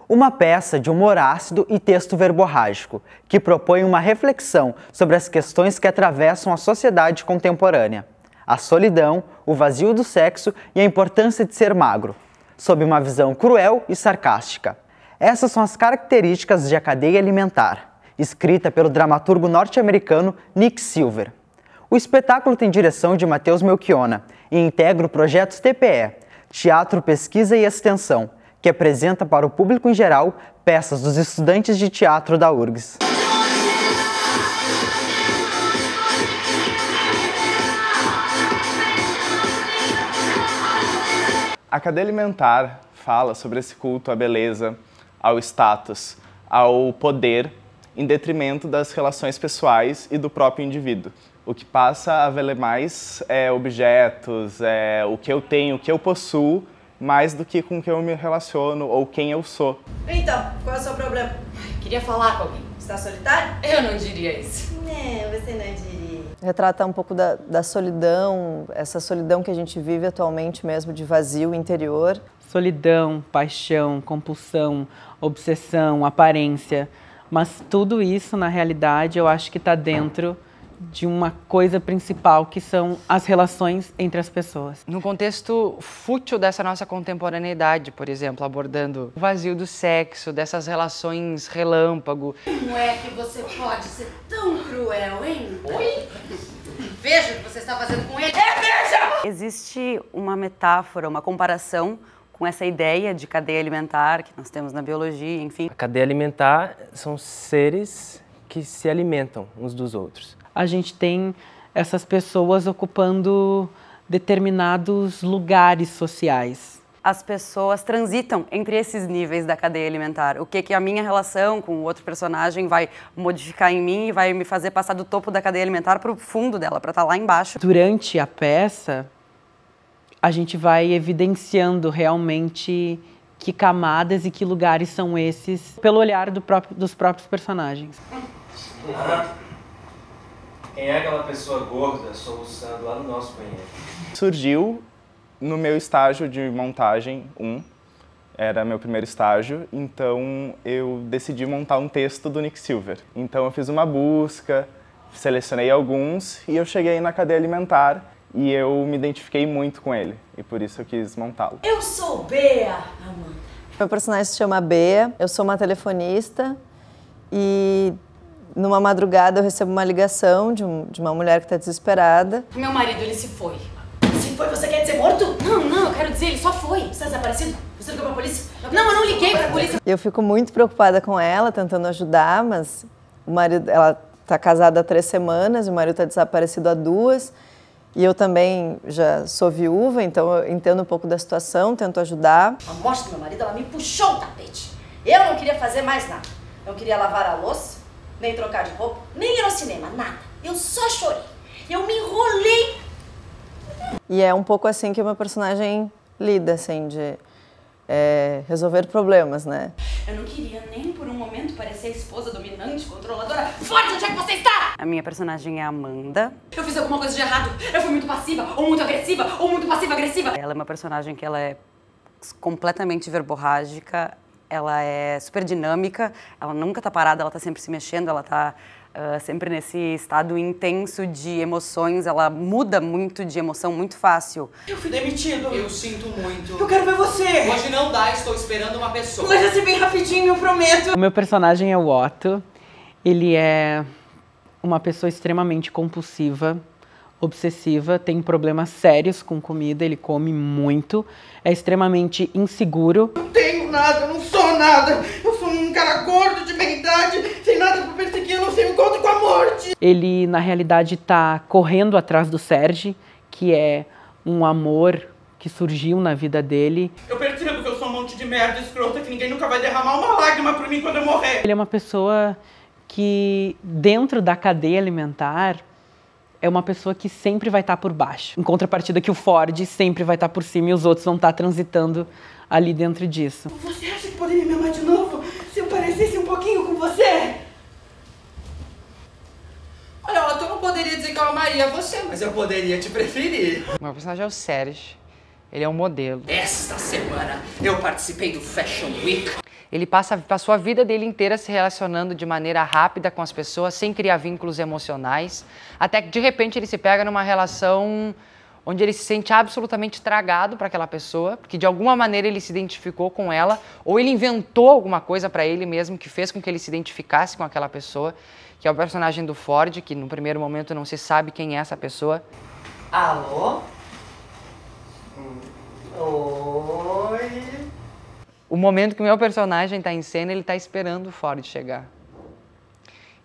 Uma peça de humor ácido e texto verborrágico, que propõe uma reflexão sobre as questões que atravessam a sociedade contemporânea. A solidão, o vazio do sexo e a importância de ser magro, sob uma visão cruel e sarcástica. Essas são as características de A Cadeia Alimentar, escrita pelo dramaturgo norte-americano Nick Silver. O espetáculo tem direção de Matheus Melchiona e integra o projeto TPE, Teatro, Pesquisa e Extensão, que apresenta para o público em geral peças dos estudantes de teatro da URGS. A Cadeia Alimentar fala sobre esse culto à beleza, ao status, ao poder, em detrimento das relações pessoais e do próprio indivíduo. O que passa a valer mais é objetos, o que eu tenho, o que eu possuo, mais do que com quem eu me relaciono ou quem eu sou. Então, qual é o seu problema? Queria falar com alguém. Está solitário? Eu não diria isso. Você não diria. Retrata um pouco da solidão, essa solidão que a gente vive atualmente mesmo, de vazio interior. Solidão, paixão, compulsão, obsessão, aparência. Mas tudo isso, na realidade, eu acho que está dentro de uma coisa principal, que são as relações entre as pessoas. No contexto fútil dessa nossa contemporaneidade, por exemplo, abordando o vazio do sexo, dessas relações relâmpago. Como é que você pode ser tão cruel, hein? Oi? Veja o que você está fazendo com ele. Veja! Existe uma metáfora, uma comparação com essa ideia de cadeia alimentar que nós temos na biologia, enfim. A cadeia alimentar são seres que se alimentam uns dos outros. A gente tem essas pessoas ocupando determinados lugares sociais. As pessoas transitam entre esses níveis da cadeia alimentar. O que a minha relação com o outro personagem vai modificar em mim e vai me fazer passar do topo da cadeia alimentar para o fundo dela, para estar lá embaixo. Durante a peça, a gente vai evidenciando realmente que camadas e que lugares são esses, pelo olhar dos próprios personagens. Quem é aquela pessoa gorda soluçando lá no nosso banheiro? Surgiu no meu estágio de montagem 1, era meu primeiro estágio, então eu decidi montar um texto do Nick Silver. Então eu fiz uma busca, selecionei alguns e eu cheguei na Cadeia Alimentar e eu me identifiquei muito com ele e por isso eu quis montá-lo. Eu sou Bea, Amanda. Meu personagem se chama Bea, eu sou uma telefonista e numa madrugada eu recebo uma ligação de uma mulher que está desesperada. Meu marido, ele se foi. Se foi, você quer dizer morto? Não, eu quero dizer, ele só foi. Você está desaparecido? Você ligou pra polícia? Não, eu não liguei pra polícia. Eu fico muito preocupada com ela, tentando ajudar, mas o marido, ela está casada há 3 semanas, o marido está desaparecido há 2. E eu também já sou viúva, então eu entendo um pouco da situação, tento ajudar. A morte do meu marido, ela me puxou o tapete. Eu não queria fazer mais nada. Não queria lavar a louça, nem trocar de roupa, nem ir ao cinema, nada. Eu só chorei. Eu me enrolei. E é um pouco assim que o meu personagem lida, assim, de resolver problemas, né? Eu não queria nem por um momento parecer a esposa dominante, controladora. Forte, onde é que você está? A minha personagem é a Amanda. Eu fiz alguma coisa de errado? Eu fui muito passiva, ou muito agressiva, ou muito passiva-agressiva? Ela é uma personagem que ela é completamente verborrágica, ela é super dinâmica, ela nunca tá parada, ela tá sempre se mexendo, ela tá sempre nesse estado intenso de emoções, ela muda muito de emoção muito fácil. Eu fui demitido. Eu sinto muito. Eu quero ver você. Hoje não dá, estou esperando uma pessoa. Mas assim bem rapidinho, eu prometo. O meu personagem é o Otto, ele é uma pessoa extremamente compulsiva, obsessiva, tem problemas sérios com comida, ele come muito, é extremamente inseguro. Não tenho nada, eu não sou nada, eu sou um cara gordo de meia idade, sem nada pra perseguir, eu não sei o encontro com a morte. Ele, na realidade, tá correndo atrás do Serge, que é um amor que surgiu na vida dele. Eu percebo que eu sou um monte de merda escrota, que ninguém nunca vai derramar uma lágrima por mim quando eu morrer. Ele é uma pessoa que, dentro da cadeia alimentar, é uma pessoa que sempre vai estar por baixo. Em contrapartida que o Ford sempre vai estar por cima e os outros vão estar transitando ali dentro disso. Você acha que poderia me amar de novo se eu parecesse um pouquinho com você? Olha, Otto, eu não poderia dizer que eu amaria você, mas eu poderia te preferir. O meu personagem é o Serge. Ele é um modelo. Esta semana eu participei do Fashion Week. Ele passou a vida dele inteira se relacionando de maneira rápida com as pessoas, sem criar vínculos emocionais, até que de repente ele se pega numa relação onde ele se sente absolutamente tragado para aquela pessoa, porque de alguma maneira ele se identificou com ela, ou ele inventou alguma coisa para ele mesmo que fez com que ele se identificasse com aquela pessoa, que é o personagem do Ford, que no primeiro momento não se sabe quem é essa pessoa. Alô? Oi? O momento que o meu personagem está em cena, ele está esperando o Ford chegar.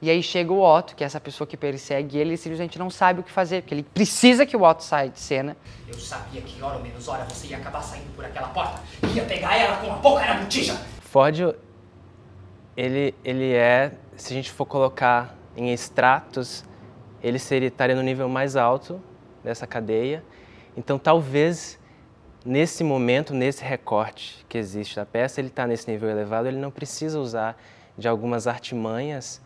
E aí chega o Otto, que é essa pessoa que persegue ele, e simplesmente não sabe o que fazer, porque ele precisa que o Otto saia de cena. Eu sabia que hora ou menos hora você ia acabar saindo por aquela porta. Ia pegar ela com a boca na botija. Ford, ele é, se a gente for colocar em estratos, ele estaria no nível mais alto dessa cadeia. Então, talvez, nesse momento, nesse recorte que existe da peça, ele está nesse nível elevado, ele não precisa usar de algumas artimanhas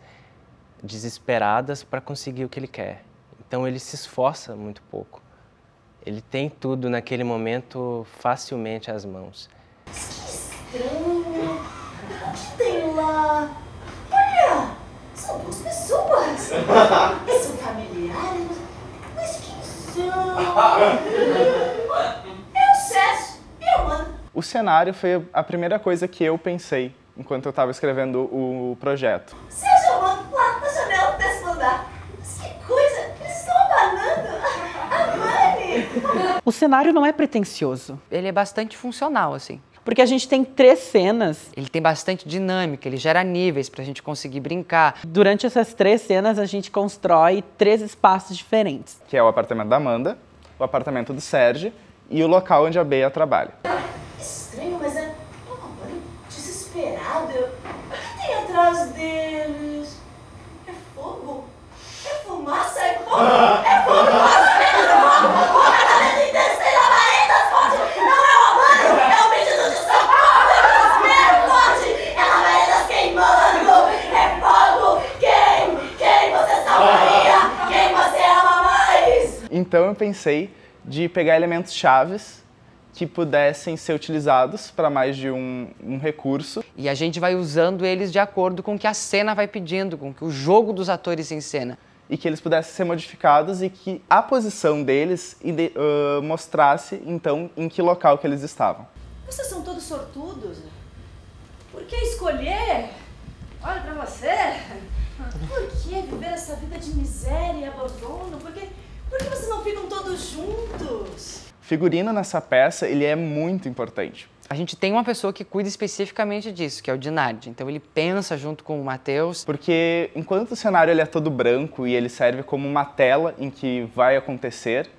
desesperadas para conseguir o que ele quer. Então, ele se esforça muito pouco. Ele tem tudo naquele momento facilmente às mãos. Que estranho. O que tem lá? Olha, são duas pessoas. São familiares. Mas quem são? É o Sérgio e a Amanda. O cenário foi a primeira coisa que eu pensei enquanto eu estava escrevendo o projeto. Sérgio e a Amanda lá na janela do 10º andar. Mas que coisa, eles estão abanando. A Mani. O cenário não é pretensioso. Ele é bastante funcional, assim. Porque a gente tem 3 cenas. Ele tem bastante dinâmica, ele gera níveis pra gente conseguir brincar. Durante essas 3 cenas, a gente constrói 3 espaços diferentes. Que é o apartamento da Amanda, o apartamento do Serge e o local onde a Bea trabalha. Estranho, mas é um amor desesperado. O que tem atrás deles? É fogo? É fumaça? É fogo? É fumaça! Então eu pensei de pegar elementos chaves que pudessem ser utilizados para mais de um recurso. E a gente vai usando eles de acordo com o que a cena vai pedindo, com o que o jogo dos atores em cena. E que eles pudessem ser modificados e que a posição deles mostrasse, então, em que local que eles estavam. Vocês são todos sortudos. Por que escolher? Olha pra você. Por que viver essa vida de miséria e abandono? Por que vocês não ficam todos juntos? O figurino nessa peça, ele é muito importante. A gente tem uma pessoa que cuida especificamente disso, que é o Dinardi. Então ele pensa junto com o Matheus. Porque enquanto o cenário ele é todo branco e ele serve como uma tela em que vai acontecer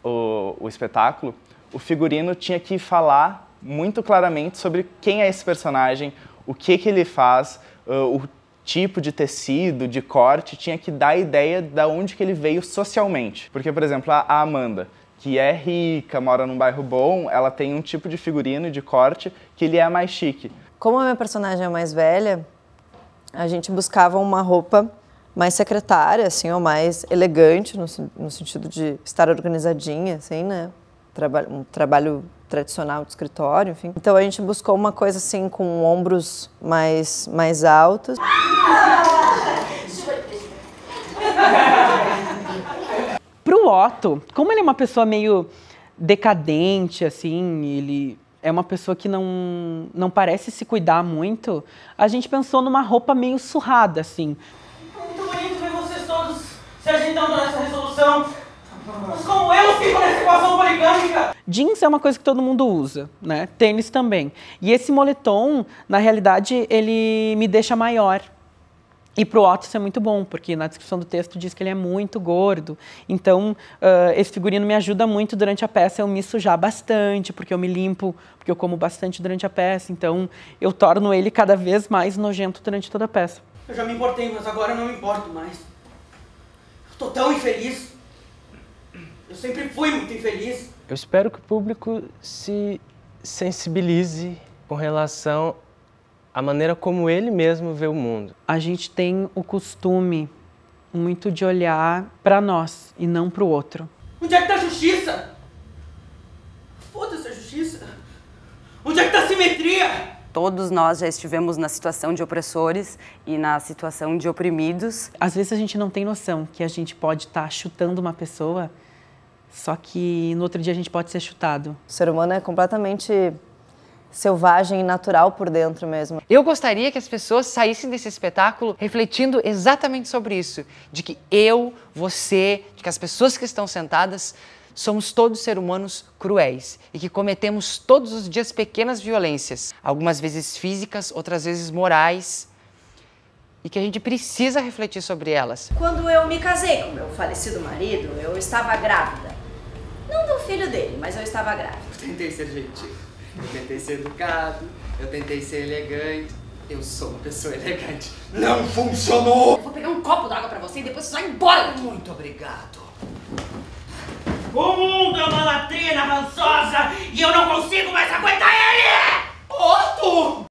o espetáculo, o figurino tinha que falar muito claramente sobre quem é esse personagem, o que ele faz, o tipo de tecido, de corte, tinha que dar a ideia de onde que ele veio socialmente. Porque, por exemplo, a Amanda, que é rica, mora num bairro bom, ela tem um tipo de figurino e de corte que ele é mais chique. Como a minha personagem é mais velha, a gente buscava uma roupa mais secretária, assim, ou mais elegante, no sentido de estar organizadinha, assim, né? Um trabalho tradicional de escritório, enfim. Então a gente buscou uma coisa assim com ombros mais altos. Pro Otto, como ele é uma pessoa meio decadente, assim, ele é uma pessoa que não parece se cuidar muito, a gente pensou numa roupa meio surrada, assim. Muito bonito ver vocês todos se ajeitando nessa resolução. Mas como eu fico nessa equação poligâmica? Jeans é uma coisa que todo mundo usa, né? Tênis também. E esse moletom, na realidade, ele me deixa maior. E pro Otto isso é muito bom, porque na descrição do texto diz que ele é muito gordo. Então, esse figurino me ajuda muito durante a peça eu me sujar bastante, porque eu me limpo, porque eu como bastante durante a peça. Então, eu torno ele cada vez mais nojento durante toda a peça. Eu já me importei, mas agora eu não me importo mais. Eu tô tão infeliz. Eu sempre fui muito infeliz. Eu espero que o público se sensibilize com relação à maneira como ele mesmo vê o mundo. A gente tem o costume muito de olhar para nós e não para o outro. Onde é que tá a justiça? Foda-se a justiça. Onde é que tá a simetria? Todos nós já estivemos na situação de opressores e na situação de oprimidos. Às vezes a gente não tem noção que a gente pode estar chutando uma pessoa, só que no outro dia a gente pode ser chutado. O ser humano é completamente selvagem e natural por dentro mesmo. Eu gostaria que as pessoas saíssem desse espetáculo refletindo exatamente sobre isso, de que eu, você, de que as pessoas que estão sentadas somos todos seres humanos cruéis e que cometemos todos os dias pequenas violências, algumas vezes físicas, outras vezes morais, e que a gente precisa refletir sobre elas. Quando eu me casei com meu falecido marido, eu estava grávida. Não do filho dele, mas eu estava grávida. Eu tentei ser gentil, eu tentei ser educado, eu tentei ser elegante. Eu sou uma pessoa elegante. Não funcionou! Eu vou pegar um copo d'água pra você e depois você vai embora. Muito obrigado. O mundo é uma latrina rançosa e eu não consigo mais aguentar ele! Otto!